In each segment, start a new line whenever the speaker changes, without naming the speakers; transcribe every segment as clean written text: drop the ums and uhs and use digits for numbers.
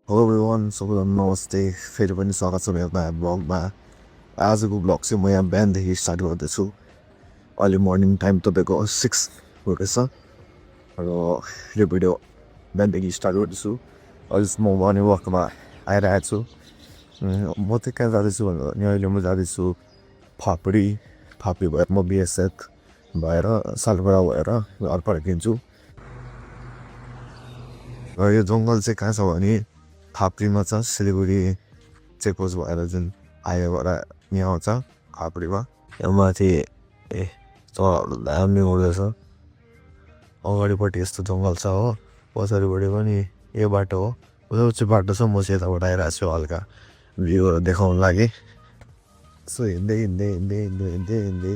hello everyone सबैलाई नमस्ते फेरि पनि स्वागत छ मेरो नयाँ ब्लगमा आजको ब्लग चाहिँ म यहाँ बिहानदेखि स्टार्ट गर्दैछु अहिले मर्निङ टाइम तपाईँको 6 हुँदैछ र यो भिडियो बिहानदेखि स्टार्ट गर्दैछु अहिले म मर्निङ वकमा आइरहेको छु म चाहिँ कहाँ जाँदैछु भने अहिले म जाँदैछु फापडी भएर म बिएसएफ भएर सालगढा भएर घर फर्किन्छु र यो जङ्गल चाहिँ कहाँ छ भने फापडीमा छ सिलगढी चेकपोस्ट भएर जुन आयोबाट यहाँ आउँछ फापडीमा यहाँ माथि चराहरू दामी उड्दैछ अगाडिपट्टि यस्तो जङ्गल छ हो पछाडिपट्टि पनि यो बाटो हो उता चाहिँ बाटो छ म चाहिँ यताबाट आइरहेको छु हल्का भ्यूहरू देखाउनु लागि सो हिँड्दै हिँड्दै हिँड्दै हिँड्दै हिँड्दै हिँड्दै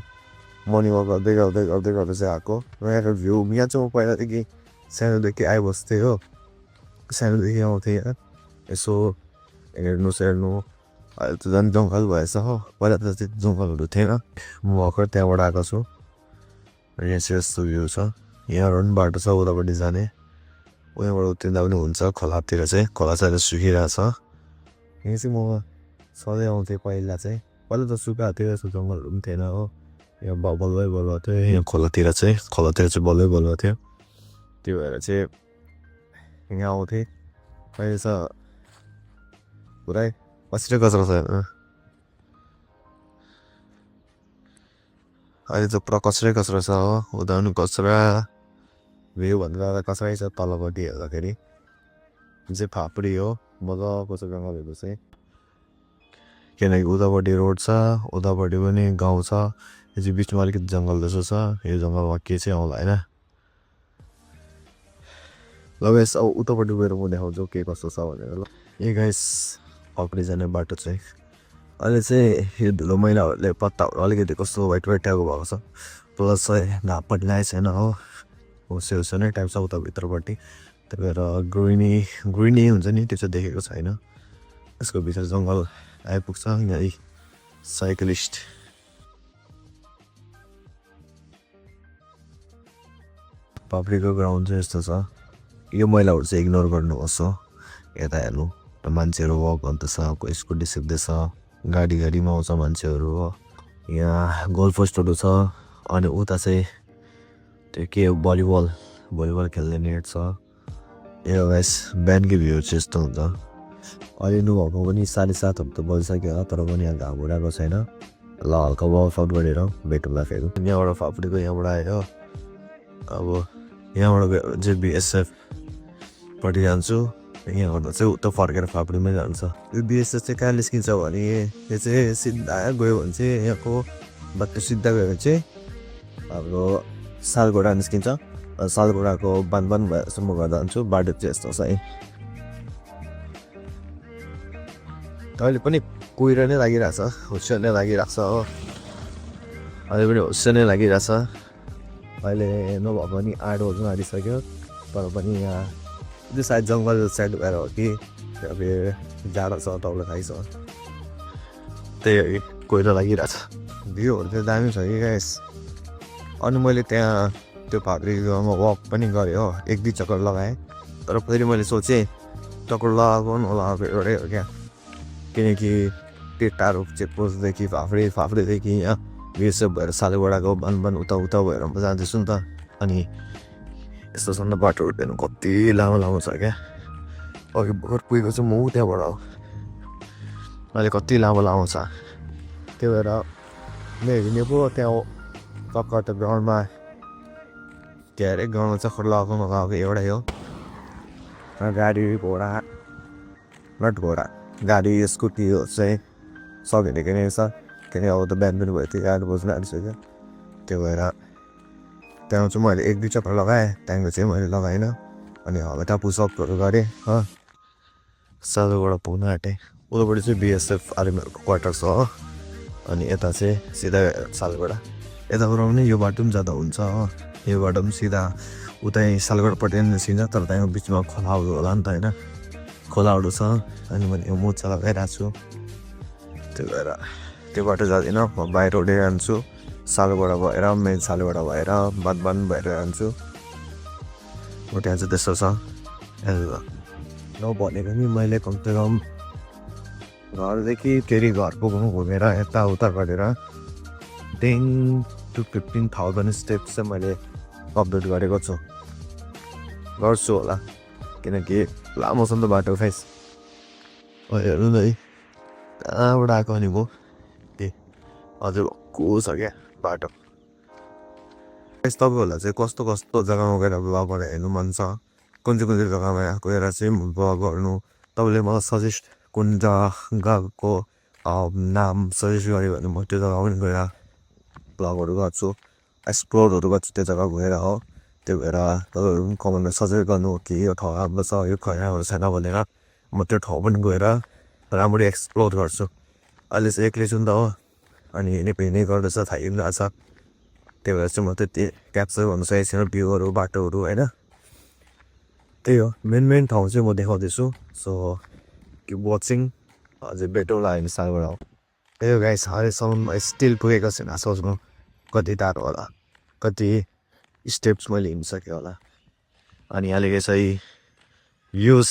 मर्निङ वक गर्दै गर्दै गर्दै गर्दै चाहिँ आएको र यहाँको भ्यू यहाँ चाहिँ म पहिलादेखि सानोदेखि आइबस्थेँ हो सानोदेखि आउँथेँ यहाँ यसो हेर्नु अहिले त झन् जङ्गल भएछ हो पहिला त चाहिँ जङ्गलहरू थिएन म भर्खर त्यहाँबाट आएको छु यहाँ चाहिँ यस्तो भ्यू छ यहाँबाट पनि बाटो छ उतापट्टि जाने उहाँबाट उत्रिँदा पनि हुन्छ खोलातिर चाहिँ खोला चाहिँ सुकिरहेछ यहाँ चाहिँ म सधैँ आउँथेँ पहिला त सुकाएको थियो यस्तो जङ्गलहरू पनि थिएन हो यहाँ बल्लै बल्ल थियो यहाँ खोलातिर चाहिँ बल्ल थियो त्यो भएर चाहिँ यहाँ आउँथेँ अहिले छ पुरै कसरी कचरा छ अहिले त पुरा कचरै कचरा छ हो उता पनि कचरा भ्यू भन्दा कचरै छ तलपट्टि हेर्दाखेरि चाहिँ फापडी हो मजाको छ जङ्गलहरू चाहिँ किनकि उतापट्टि रोड छ उतापट्टि पनि गाउँ छ यो चाहिँ बिचमा अलिकति जङ्गल जस्तो छ यो जङ्गलमा के चाहिँ आउँला होइन ल गाइस अब उतापट्टि गएर म देखाउँछु के कस्तो छ भनेर ल ए गाइस फापडी जाने बाटो चाहिँ अहिले चाहिँ यो धुलो मैलाहरूले पत्ताहरू अलिकति कस्तो वाइट टाइपको भएको छ प्लस चाहिँ घाम पनि लागेको छैन हो होस् नै टाइप छ उता भित्रपट्टि त्यही भएर ग्रिनी हुन्छ नि त्यो चाहिँ देखेको छैन यसको भित्र जङ्गल आइपुग्छ यहाँ साइक्लिस्ट फापडीको ग्राउन्ड चाहिँ यस्तो छ यो मैलाहरू चाहिँ इग्नोर गर्नुहोस् हो यता हेर्नु मान्छेहरू वक गर्दैछ कोही स्कुटी सिक्दैछ गाडीमा आउँछ मान्छेहरू हो यहाँ गोल पोस्टहरू छ अनि उता चाहिँ त्यो के भलिबल खेल्ने नेट छ यो गाइस बिहानको भ्यू चाहिँ यस्तो हुन्छ अहिले नुभएको पनि 7:30 त बजिसक्यो तर पनि यहाँ घाम उडाएको छैन ल हल्का वर्कआउट गरेर भेटौँला फेरि यहाँबाट फापडीको यहाँबाट आयो अब यहाँबाट गयो चाहिँ बिएसएफ पट्टि जान्छु यहाँबाट चाहिँ उता फर्केर फापडीमै जान्छ यो बिएसएफ चाहिँ कहाँ निस्किन्छ भने यो चाहिँ सिधा गयो भने चाहिँ यहाँको बाटो सिधा गयो भने चाहिँ हाम्रो सालगढा निस्किन्छ सालगढाको बान भएसम्म घर जान्छु बाटो चाहिँ यस्तो छ है अहिले पनि कुहिरो नै लागिरहेछ हुस्से नै लागिरहेछ हो अहिले पनि हुस्से नै लागिरहेछ अहिले नभए पनि 8 बज्नु आँटिसक्यो तर पनि यहाँ त्यो सायद जङ्गल साइड भएर हो कि अब जाडो छ तपाईँलाई थाहै छ त्यही कोइरो लागिरहेछ भ्यूहरू चाहिँ दामी छ कि गाइस अनि मैले त्यहाँ त्यो फापडीमा वक पनि गरेँ हो 1-2 चक्कर लगाएँ तर फेरि मैले सोचेँ चक्कर लगाएको एउटै हो क्या किनकि त्यो टाढो चेकपोस्टदेखि फापडीदेखि यहाँ बिएसएफ भएर सालगढाको बान उता भएर म जाँदैछु नि त अनि यस्तो सन्ना बाटोहरू हेर्नु कति लामो छ क्या अघि भर्खर पुगेको चाहिँ म त्यहाँबाट हो अहिले कति लामो छ त्यही भएर हिँड्ने पो त्यहाँ चक्कर त ग्राउन्डमा धेरै ग्राउन्डमा चक्कर लगाएको एउटै हो गाडी गाडी स्कुटीहरू चाहिँ सकिँदै नै छ किनकि अब त बिहान पनि भयो त्यो 8 बज्नु आँटिसक्यो त्यो भएर त्यहाँ चाहिँ मैले 1-2 चक्कर लगाएँ त्यहाँदेखि चाहिँ मैले लगाइनँ अनि हल्का पुसअपहरू गरेँ हो सालगढा पुग्न आँटेँ उतापट्टि चाहिँ बिएसएफ आर्मीहरूको क्वार्टर छ हो अनि यता चाहिँ सिधा सालगढा यताबाट पनि यो बाटो पनि जाँदा हुन्छ हो यो बाटो पनि सिधा उतै सालगढापट्टि निस्किन्छ तर त्यहाँ बिचमा खोलाहरू होला नि त होइन खोलाहरू छ अनि मैले यो मोजा लगाइरहेको छु त्यो भएर त्यो बाटो जाँदिनँ म बाहिर रोडै जान्छु सालगढा भएर मेन सालगढा भएर बान भएर जान्छु त्यहाँ चाहिँ त्यस्तो छ नभनेको नि मैले कमसेकम घरदेखि फेरि घर पुग्नु घुमेर यताउता गरेर 10 to 15,000 स्टेप्स चाहिँ मैले कम्प्लिट गरेको छु गर्छु होला किनकि लामो छ नि त बाटो फेस हेर्नु न है कहाँबाट आएको नि म हजुर को छ क्या बाटो तपाईँहरूलाई चाहिँ कस्तो कस्तो जग्गामा गएर भ्लगहरू हेर्नु मन छ कुन चाहिँ जग्गामा गएर चाहिँ भ्लग गर्नु तपाईँले मलाई सजेस्ट कुन जग्गाको नाम सजेस्ट गर्यो भने म त्यो जग्गा पनि गएर भ्लगहरू गर्छु एक्सप्लोरहरू गर्छु त्यो जग्गा गएर हो त्यो भएर तपाईँहरू पनि कमेन्टमा सजेस्ट गर्नु कि यो ठाउँ राम्रो छ यो राम्रो छैन भनेर म त्यो ठाउँ पनि गएर राम्ररी एक्सप्लोर गर्छु अहिले चाहिँ एक्लै छु नि त हो अनि हिँड्नै गर्दैछ थाहै पनि रहेछ त्यही भएर चाहिँ म त्यति क्याप्चर गर्नु सकेको छैन भ्यूहरू बाटोहरू होइन त्यही हो मेन ठाउँ चाहिँ म देखाउँदैछु सो कि वाचिङ अझै बेटर लाग्यो भने सालबाट हो त्यही हो गाइस अहिलेसम्म स्टिल पुगेको छैन सोच्नु कति टाढो होला कति स्टेप्स मैले हिँडिसकेँ होला अनि यहाँ लेखेको छ युज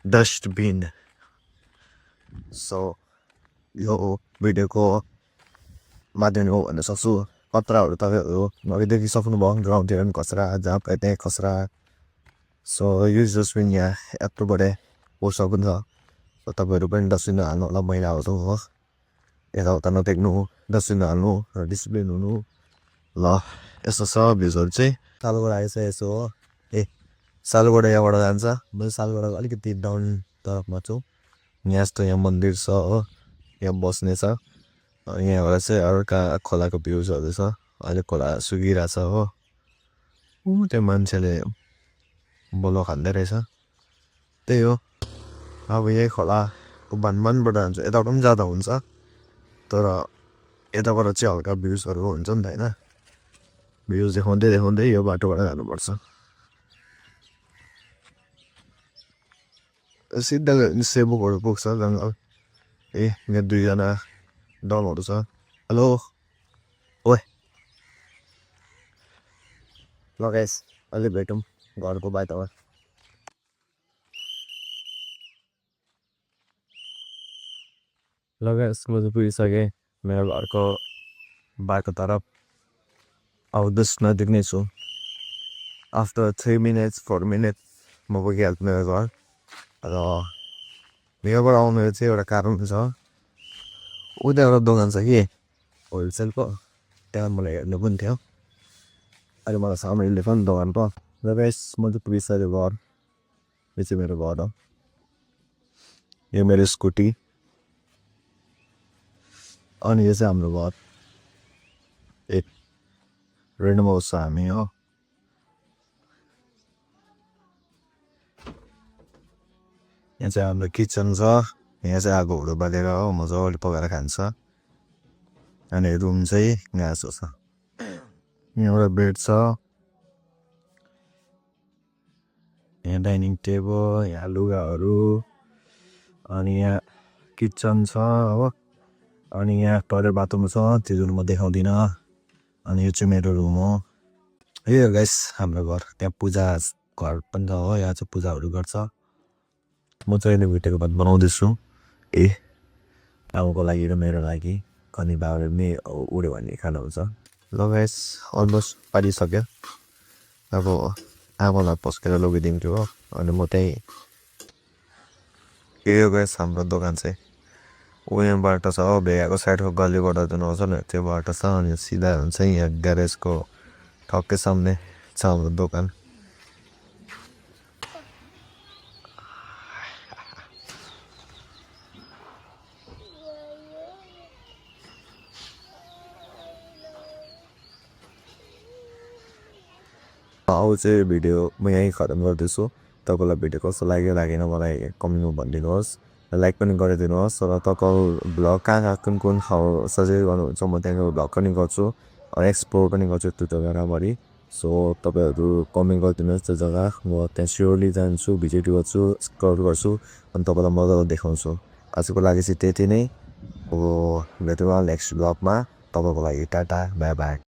डस्टबिन सो यो भिडियोको माध्यम हो भन्न सक्छु कचराहरू तपाईँहरू अघिदेखि सक्नुभयो ग्राउन्डतिर पनि कचरा जहाँ पायो त्यहीँ कचरा सो युज डस्टबिन यहाँ एप्रोबाट पोस्टर पनि छ सो तपाईँहरू पनि डस्टबिन हाल्नु होला मैलाहरू हो यताउता नदेख्नु डस्टबिन हाल्नु र डिसिप्लिन हुनु ल यस्तो छ भ्युजहरू चाहिँ सालबाट आएछ यसो हो सालबाट यहाँबाट जान्छ म सालबाट अलिकति डाउन तर्फमा छु यहाँ यस्तो यहाँ मन्दिर छ हो यहाँ बस्ने छ यहाँबाट चाहिँ अर्का खोलाको भ्युजहरू छ अहिले खोला सुकिरहेछ हो त्यो मान्छेले बोलो खाँदै रहेछ त्यही हो अब यही खोलाको बानबाट जान्छ यताबाट पनि जाँदा हुन्छ तर यताबाट चाहिँ हल्का भ्युजहरू हुन्छ नि त होइन भ्युज देखाउँदै यो बाटोबाट जानुपर्छ सिधा सेबुकहरू पुग्छ जङ्गल यहाँ दुईजना डलहरू छ हेलो ओए ल गाइस अहिले भेटौँ घरको बाटोमा ल गाइस म चाहिँ पुगिसकेँ मेरो घरको बाटोतर्फ आउँदैछ नजिक नै छु आफ्टर 3 minutes 4 minutes म पुगिहाल्छु मेरो घर र मेरोबाट आउनु चाहिँ एउटा कारण छ उता एउटा दोकान छ कि होलसेलको त्यहाँ मलाई हेर्नु पनि थियो अहिले मलाई सामान ल्याएको नि दोकानको र गाइस म चाहिँ पुगिसकेँ घर यो चाहिँ मेरो घर हो यो मेरो स्कुटी अनि यो चाहिँ हाम्रो घर रेन्टमा बस्छ हामी हो यहाँ चाहिँ हाम्रो किचन छ यहाँ चाहिँ आगोहरू बालेर हो मजाले पकाएर खान्छ अनि रुम चाहिँ गाँसो छ यहाँ एउटा बेड छ यहाँ डाइनिङ टेबल यहाँ लुगाहरू अनि यहाँ किचन छ हो अनि यहाँ टोयलेट बाथरुम छ त्यो जुन म देखाउँदिनँ अनि यो चाहिँ मेरो रुम हो यो गाइस हाम्रो घर त्यहाँ पूजा घर पनि छ हो यहाँ चाहिँ पूजाहरू गर्छ म चाहिँ अहिले भिडियोको बाद बनाउँदैछु आमाको लागि र मेरो लागि कनी बाबाले पनि उड्यो भने खानुहुन्छ ल गाइस अलमोस्ट पारिसक्यो अब आमालाई पस्केर लगिदिन्छु हो अनि म त्यही यो गाइस हाम्रो दोकान चाहिँ उयो बाटो छ हो भेगाको साइडको गल्लीबाट जुन आउँछ नि त्यो बाटो छ अनि सिधा हुन्छ यहाँ ग्यारेजको ठक्कै सामने छ हाम्रो दोकान अब चाहिँ भिडियो म यहीँ खतम गर्दैछु तपाईँलाई भिडियो कस्तो लाग्यो लागेन मलाई कमेन्टमा भनिदिनुहोस् लाइक पनि गरिदिनुहोस् र तपाईँ भ्लग कहाँ कुन ठाउँ सजेस्ट गर्नुहुन्छ म त्यहाँको भ्लग पनि गर्छु एक्सप्लोर पनि गर्छु त्यो जग्गा राम्ररी सो तपाईँहरू कमेन्ट गरिदिनुहोस् त्यो जग्गा म त्यहाँ स्योरली जान्छु भिजिट गर्छु एक्सप्लोर गर्छु अनि तपाईँलाई मजाले देखाउँछु आजको लागि चाहिँ त्यति नै अब भेटौँ नेक्स्ट भ्लगमा तपाईँको लागि टाटा बाई बाई